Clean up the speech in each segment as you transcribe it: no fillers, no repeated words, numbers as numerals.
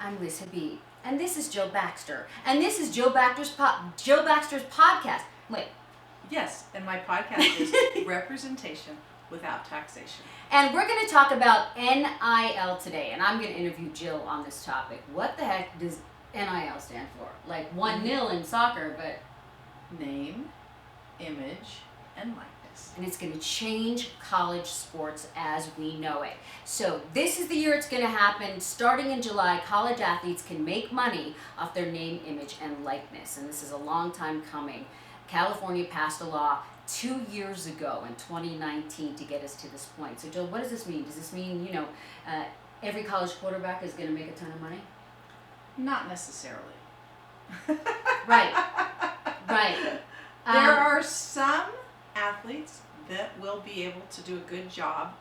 I'm Liz Habib, and this is Joe Baxter, and this is Joe Baxter's podcast. Wait. Yes, and my podcast is Representation Without Taxation. And we're going to talk about NIL today, and I'm going to interview Jill on this topic. What the heck does NIL stand for? Like 1-0 in soccer, but... Name, image, and likeness. And it's going to change college sports as we know it. So this is the year it's going to happen. Starting in July, college athletes can make money off their name, image, and likeness. And this is a long time coming. California passed a law 2 years ago in 2019 to get us to this point. So Jill, what does this mean? Does this mean, every college quarterback is going to make a ton of money? Not necessarily. Right. There are some athletes that will be able to do a good job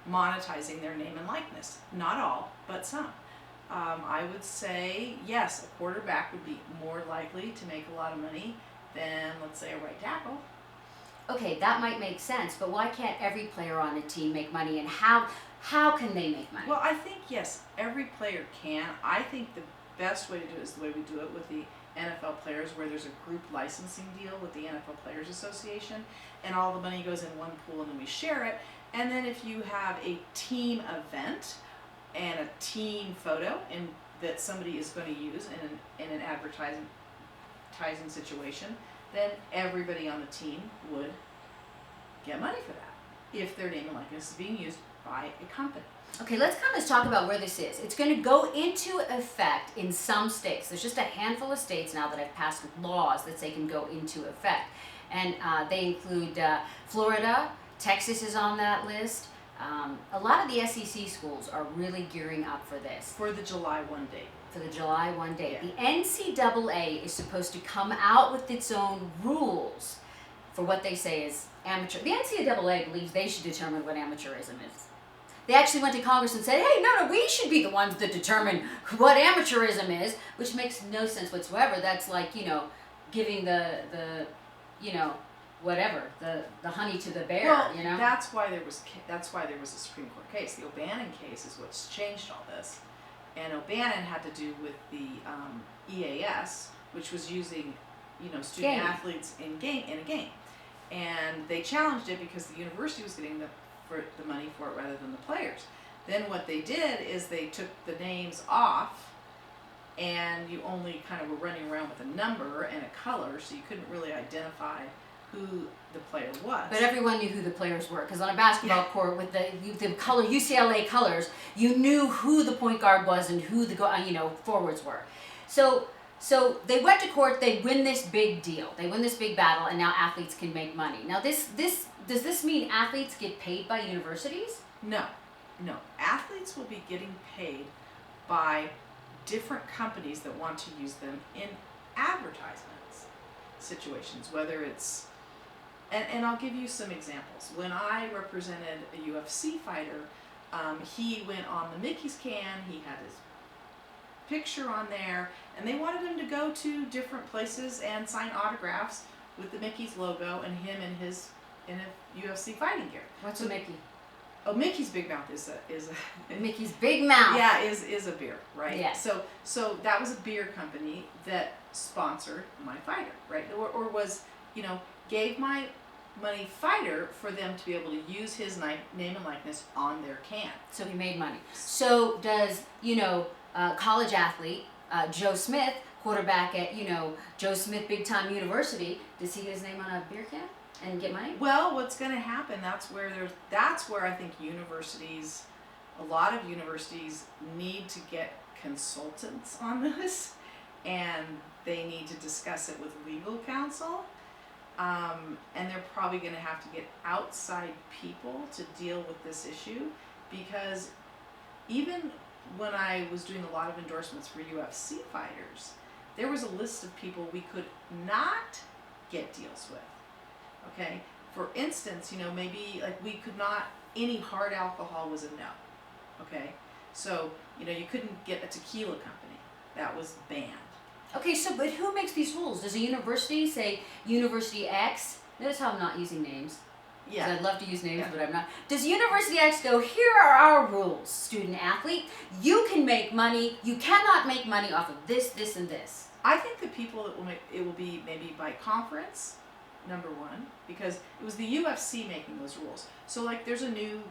monetizing their name and likeness. Not all, but some. I would say, yes, a quarterback would be more likely to make a lot of money than, let's say, a right tackle. Okay, that might make sense, but why can't every player on a team make money, and how can they make money? Well, I think, yes, every player can. I think the best way to do it is the way we do it with the NFL players, where there's a group licensing deal with the NFL Players Association, and all the money goes in one pool and then we share it. And then if you have a team event and a team photo that somebody is going to use in an advertising situation, then everybody on the team would get money for that if their name and likeness is being used by a company. Okay, let's kind of talk about where this is. It's going to go into effect in some states. There's just a handful of states now that have passed laws that say can go into effect. And they include Florida, Texas is on that list. A lot of the SEC schools are really gearing up for this. For the July 1 date. For the July 1 date. Yeah. The NCAA is supposed to come out with its own rules for what they say is amateur. The NCAA believes they should determine what amateurism is. They actually went to Congress and said, hey, no, we should be the ones that determine what amateurism is, which makes no sense whatsoever. That's like, giving the honey to the bear, Well, that's why there was a Supreme Court case. The O'Bannon case is what's changed all this. And O'Bannon had to do with the EAS, which was using, student athletes in a game. And they challenged it because the university was getting the money for it rather than the players. Then what they did is they took the names off, and you only kind of were running around with a number and a color, so you couldn't really identify who the player was. But everyone knew who the players were, because on a basketball court with the color UCLA colors, you knew who the point guard was and who the forwards were. So they went to court. They win this big deal. They win this big battle, and now athletes can make money. Now does this mean athletes get paid by universities? No. Athletes will be getting paid by different companies that want to use them in advertisements situations, whether it's, and I'll give you some examples. When I represented a UFC fighter, he went on the Mickey's can, he had his picture on there, and they wanted him to go to different places and sign autographs with the Mickey's logo and him in a UFC fighting gear. What's a Mickey? Oh, Mickey's Big Mouth is a Mickey's Big Mouth. Yeah, is a beer, right? Yeah. So that was a beer company that sponsored my fighter, right? Or was, gave my money fighter for them to be able to use his name and likeness on their can. So he made money. So does, college athlete Joe Smith, quarterback at, Joe Smith Big Time University, does he get his name on a beer can and get money? Well, what's going to happen, that's where I think a lot of universities need to get consultants on this, and they need to discuss it with legal counsel, and they're probably going to have to get outside people to deal with this issue, because even when I was doing a lot of endorsements for UFC fighters, there was a list of people we could not get deals with. Okay, for instance, maybe like we could not, any hard alcohol was a no. Okay, so you couldn't get a tequila company, that was banned. Okay, but who makes these rules? Does a university say University X? Notice how I'm not using names. 'cause I'd love to use names, but I'm not. Does University X go, here are our rules, student athlete. You can make money. You cannot make money off of this, this, and this. I think the people that will make it will be maybe by conference, number one, because it was the UFC making those rules. So like there's a new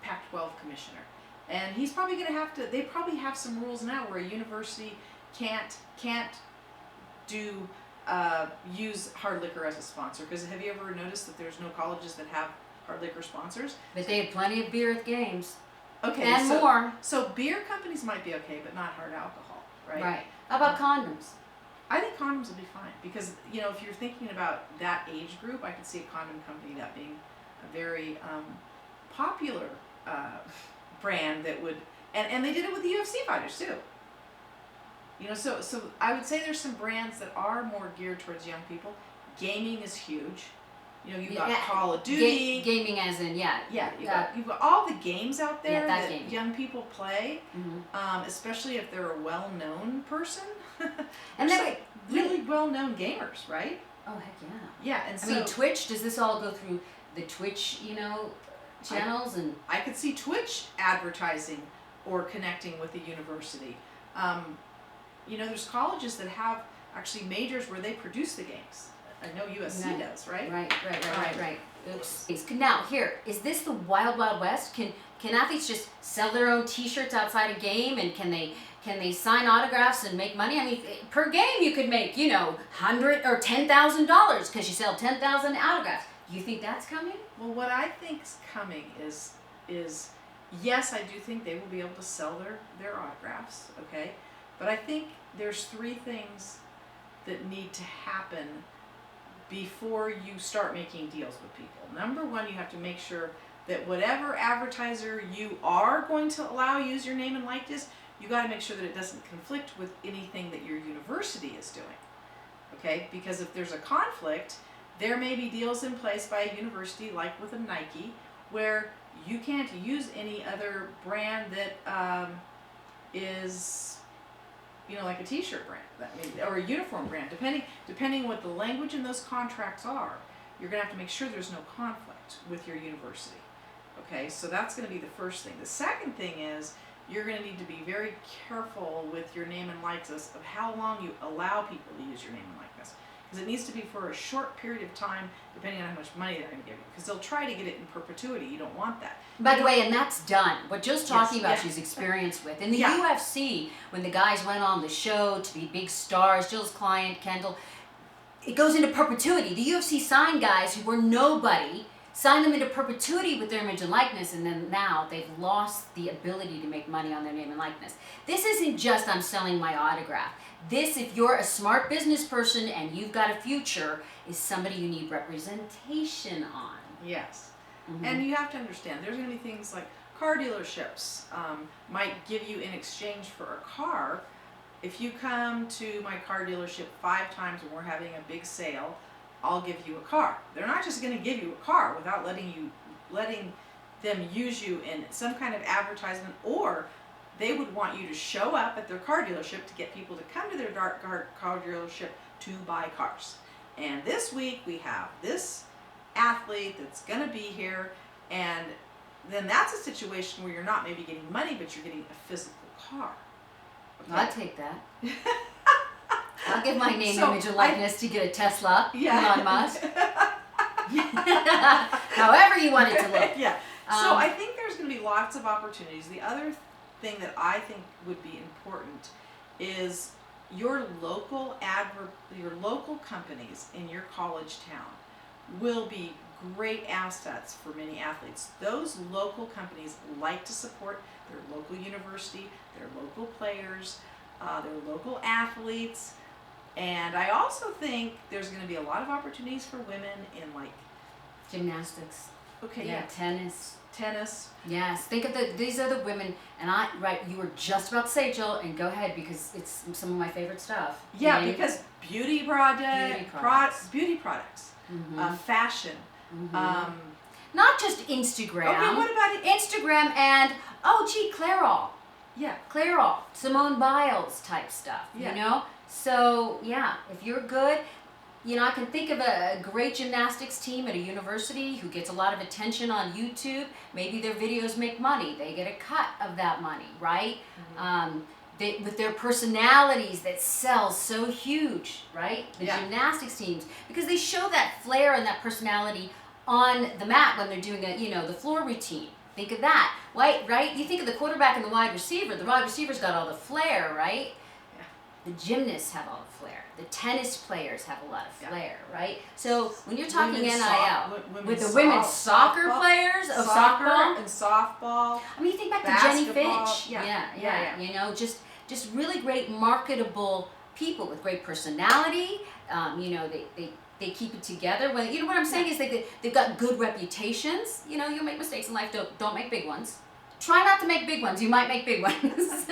Pac-12 commissioner, and he's probably going to have to. They probably have some rules now where a university can't do use hard liquor as a sponsor. Because have you ever noticed that there's no colleges that have hard liquor sponsors? But they have plenty of beer at games. Okay, and so, more. So beer companies might be okay, but not hard alcohol, right? Right. How about condoms? I think condoms will be fine because, you know, if you're thinking about that age group, I could see a condom company that being a very popular brand that would, and they did it with the UFC fighters too. You know, so I would say there's some brands that are more geared towards young people. Gaming is huge. You know, you've got Call of Duty. Gaming as in, You've got all the games out there that gaming. young people play, especially if they're a well-known person. And they're like really well-known gamers, right? Oh, heck yeah. Yeah, and so I mean, Twitch, does this all go through the Twitch, you know, channels? And I could see Twitch advertising or connecting with the university. You know, there's colleges that have actually majors where they produce the games. I know USC does, right? Right. Oops. Now, here, is this the Wild Wild West? Can athletes just sell their own T-shirts outside a game, and can they sign autographs and make money? I mean, per game you could make, you know, $100,000 or $10,000 because you sell 10,000 autographs. You think that's coming? Well, what I think's coming is yes, I do think they will be able to sell their autographs, okay? But I think there's three things that need to happen before you start making deals with people. Number one, you have to make sure that whatever advertiser you are going to allow use your name and likeness, you got to make sure that it doesn't conflict with anything that your university is doing. Okay? Because if there's a conflict, there may be deals in place by a university, like with a Nike, where you can't use any other brand that is, you know, like a T-shirt brand, or a uniform brand, depending what the language in those contracts are. You're going to have to make sure there's no conflict with your university. Okay, so that's going to be the first thing. The second thing is you're going to need to be very careful with your name and likeness of how long you allow people to use your name and likeness. Because it needs to be for a short period of time, depending on how much money they're going to give you. Because they'll try to get it in perpetuity. You don't want that. By the way, and that's done. What Jill's talking about, she's experienced with. In the UFC, when the guys went on the show to be big stars, Jill's client, Kendall, it goes into perpetuity. The UFC signed guys who were nobody, signed them into perpetuity with their image and likeness, and then now they've lost the ability to make money on their name and likeness. This isn't just I'm selling my autograph. This, if you're a smart business person and you've got a future, is somebody you need representation on. Yes. And you have to understand, there's going to be things like car dealerships might give you in exchange for a car. If you come to my car dealership 5 times when we're having a big sale, I'll give you a car. They're not just going to give you a car without letting them use you in some kind of advertisement, or they would want you to show up at their car dealership to get people to come to their car dealership to buy cars. And this week we have this athlete that's going to be here, and then that's a situation where you're not maybe getting money, but you're getting a physical car. Okay? I'll take that. I'll give my name, image, and likeness to get a Tesla, Elon Musk. However you want it to look. So I think there's going to be lots of opportunities. The other thing that I think would be important is your local companies in your college town will be great assets for many athletes. Those local companies like to support their local university, their local players, their local athletes. And I also think there's going to be a lot of opportunities for women in like gymnastics. Okay, tennis. Yes, think of these are the women, and you were just about to say, Jill, and go ahead because it's some of my favorite stuff. Yeah, because beauty products, fashion. Not just Instagram. Okay, what about it? Instagram and, Clairol. Yeah. Clairol, Simone Biles type stuff, you know? So, yeah, if you're good, I can think of a great gymnastics team at a university who gets a lot of attention on YouTube. Maybe their videos make money. They get a cut of that money, right? With their personalities that sell so huge, right? The gymnastics teams, because they show that flair and that personality on the mat when they're doing the floor routine. Think of that, right? You think of the quarterback and the wide receiver. The wide receiver's got all the flair, right? Yeah. The gymnasts have all the flair. The tennis players have a lot of flair, right? So when you're talking NIL, with the women's soccer players, softball and softball. I mean, you think back to Jenny Finch. Yeah. Just really great marketable people with great personality. They keep it together. When what I'm saying is they've got good reputations. You'll make mistakes in life. Don't make big ones. Try not to make big ones. You might make big ones.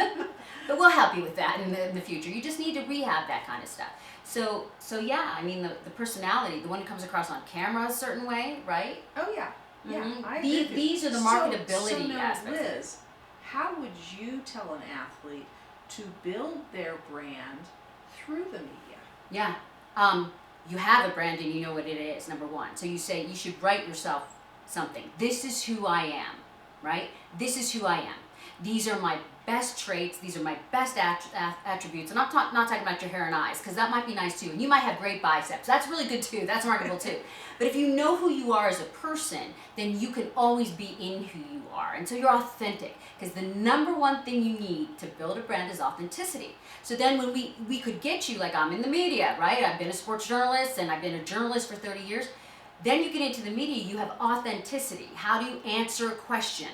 But we'll help you with that in the future. You just need to rehab that kind of stuff. So yeah, I mean the personality, the one that comes across on camera a certain way, right? Oh yeah. Yeah. Mm-hmm. These are the marketability aspects. Liz, how would you tell an athlete to build their brand through the media? Yeah. You have a brand and you know what it is, number one. So you say you should write yourself something. This is who I am, right? This is who I am. These are my best traits. These are my best attributes. And I'm not talking about your hair and eyes, because that might be nice too. And you might have great biceps. That's really good too. That's marketable too. But if you know who you are as a person, then you can always be in who you are. And so you're authentic, because the number one thing you need to build a brand is authenticity. So then when we could get you, like I'm in the media, right? I've been a sports journalist and I've been a journalist for 30 years. Then you get into the media, you have authenticity. How do you answer a question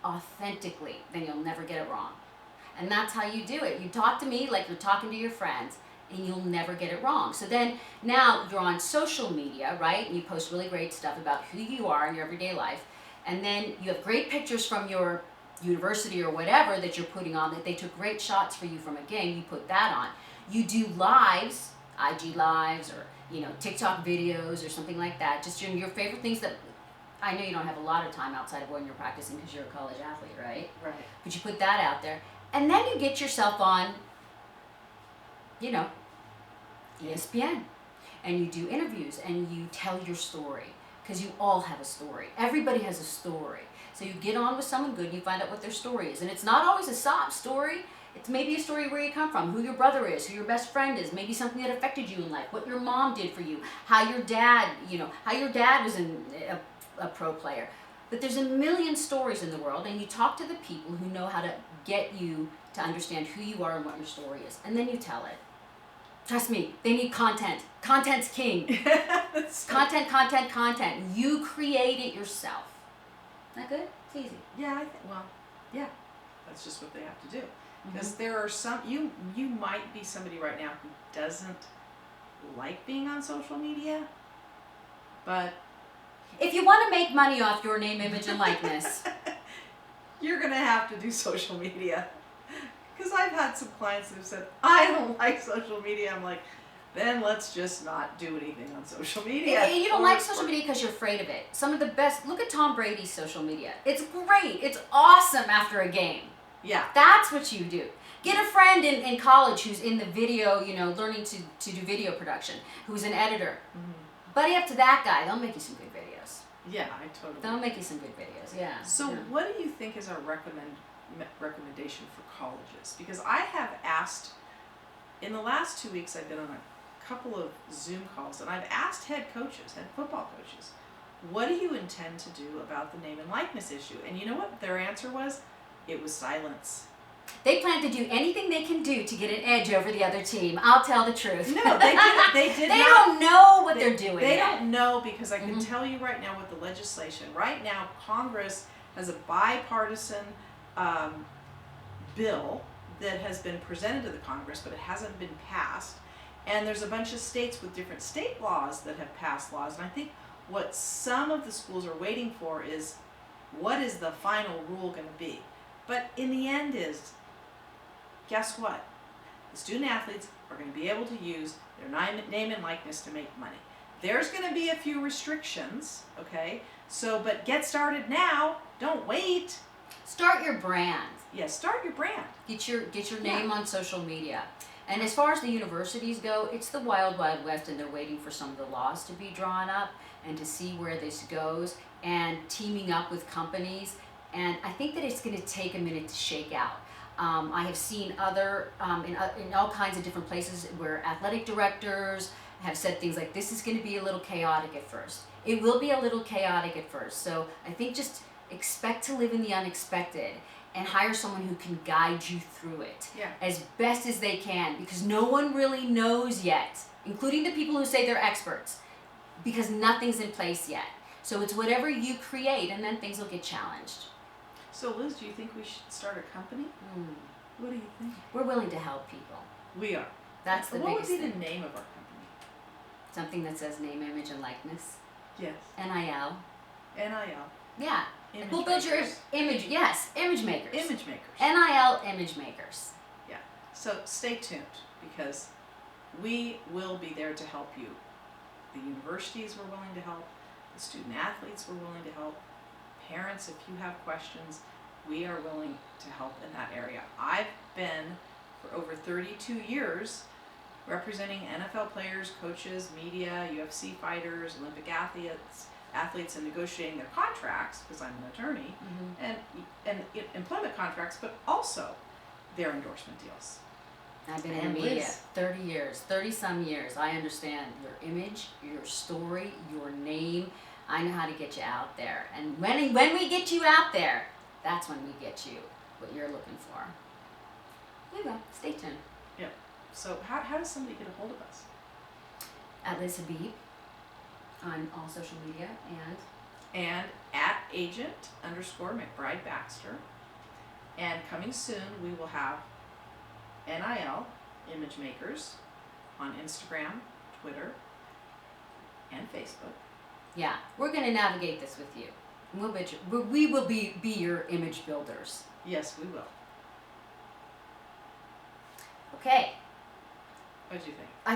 authentically? Then you'll never get it wrong. And that's how you do it. You talk to me like you're talking to your friends, and you'll never get it wrong. So then now you're on social media, right? And you post really great stuff about who you are in your everyday life. And then you have great pictures from your university or whatever that you're putting on, that they took great shots for you from a game. You put that on. You do lives, IG lives, or TikTok videos or something like that. Just doing your favorite things that I know you don't have a lot of time outside of when you're practicing because you're a college athlete, right? Right. But you put that out there. And then you get yourself on, ESPN. And you do interviews and you tell your story. Because you all have a story. Everybody has a story. So you get on with someone good and you find out what their story is. And it's not always a sob story. It's maybe a story where you come from, who your brother is, who your best friend is, maybe something that affected you in life, what your mom did for you, how your dad was a pro player. But there's a million stories in the world, and you talk to the people who know how to get you to understand who you are and what your story is. And then you tell it. Trust me, they need content. Content's king. Content. You create it yourself. Isn't that good? It's easy. Yeah, that's just what they have to do. Because there are some, you might be somebody right now who doesn't like being on social media, but if you want to make money off your name, image, and likeness, you're going to have to do social media. Because I've had some clients that have said, I don't like social media. I'm like, then let's just not do anything on social media. You don't like social media because you're afraid of it. Some of the best, look at Tom Brady's social media. It's great. It's awesome after a game. Yeah. That's what you do. Get a friend in college who's in the video, learning to do video production, who's an editor. Mm-hmm. Buddy up to that guy. They'll make you some good videos. Yeah, I totally. They'll make you some good videos, yeah. So what do you think is our recommendation for colleges? Because I have asked, in the last 2 weeks I've been on a couple of Zoom calls, and I've asked head football coaches, what do you intend to do about the name and likeness issue? And you know what their answer was? It was silence. They plan to do anything they can do to get an edge over the other team. I'll tell the truth. No, they didn't. They don't know what they're doing. They don't know, because I can tell you right now with the legislation. Right now, Congress has a bipartisan bill that has been presented to the Congress, but it hasn't been passed. And there's a bunch of states with different state laws that have passed laws. And I think what some of the schools are waiting for is, what is the final rule going to be? But in the end is, guess what? The student athletes are going to be able to use their name and likeness to make money. There's going to be a few restrictions, okay? So, but get started now. Don't wait. Start your brand. Yes, start your brand. Get your name on social media. And as far as the universities go, it's the wild, wild west, and they're waiting for some of the laws to be drawn up and to see where this goes, and teaming up with companies. And I think that it's going to take a minute to shake out. I have seen other, in all kinds of different places where athletic directors have said things like, this is going to be a little chaotic at first. It will be a little chaotic at first. So I think just expect to live in the unexpected and hire someone who can guide you through it as best as they can, because no one really knows yet, including the people who say they're experts, because nothing's in place yet. So it's whatever you create, and then things will get challenged. So Liz, do you think we should start a company? What do you think? We're willing to help people. We are. That's the What biggest would be thing. the name of our company? Something that says name, image, and likeness. Yes. NIL. NIL. Yeah. Image We'll build your makers. image. Yes, image makers. Image makers. NIL image makers. Yeah. So stay tuned, because we will be there to help you. The universities were willing to help. The student athletes were willing to help. Parents, if you have questions, we are willing to help in that area. I've been for over 32 years representing NFL players, coaches, media, UFC fighters, Olympic athletes, and negotiating their contracts, because I'm an attorney, and employment contracts, but also their endorsement deals. I've been in the media 30 years, 30 some years. I understand your image, your story, your name. I know how to get you out there. And when we get you out there, that's when we get you what you're looking for. There you go. Stay tuned. Yep. So how does somebody get a hold of us? At Liz Habib on all social media, And at agent_McBride Baxter. And coming soon, we will have NIL image makers on Instagram, Twitter, and Facebook. yeah, we're going to navigate this with you. We will be your image builders. Yes, we will. Okay. What did you think? I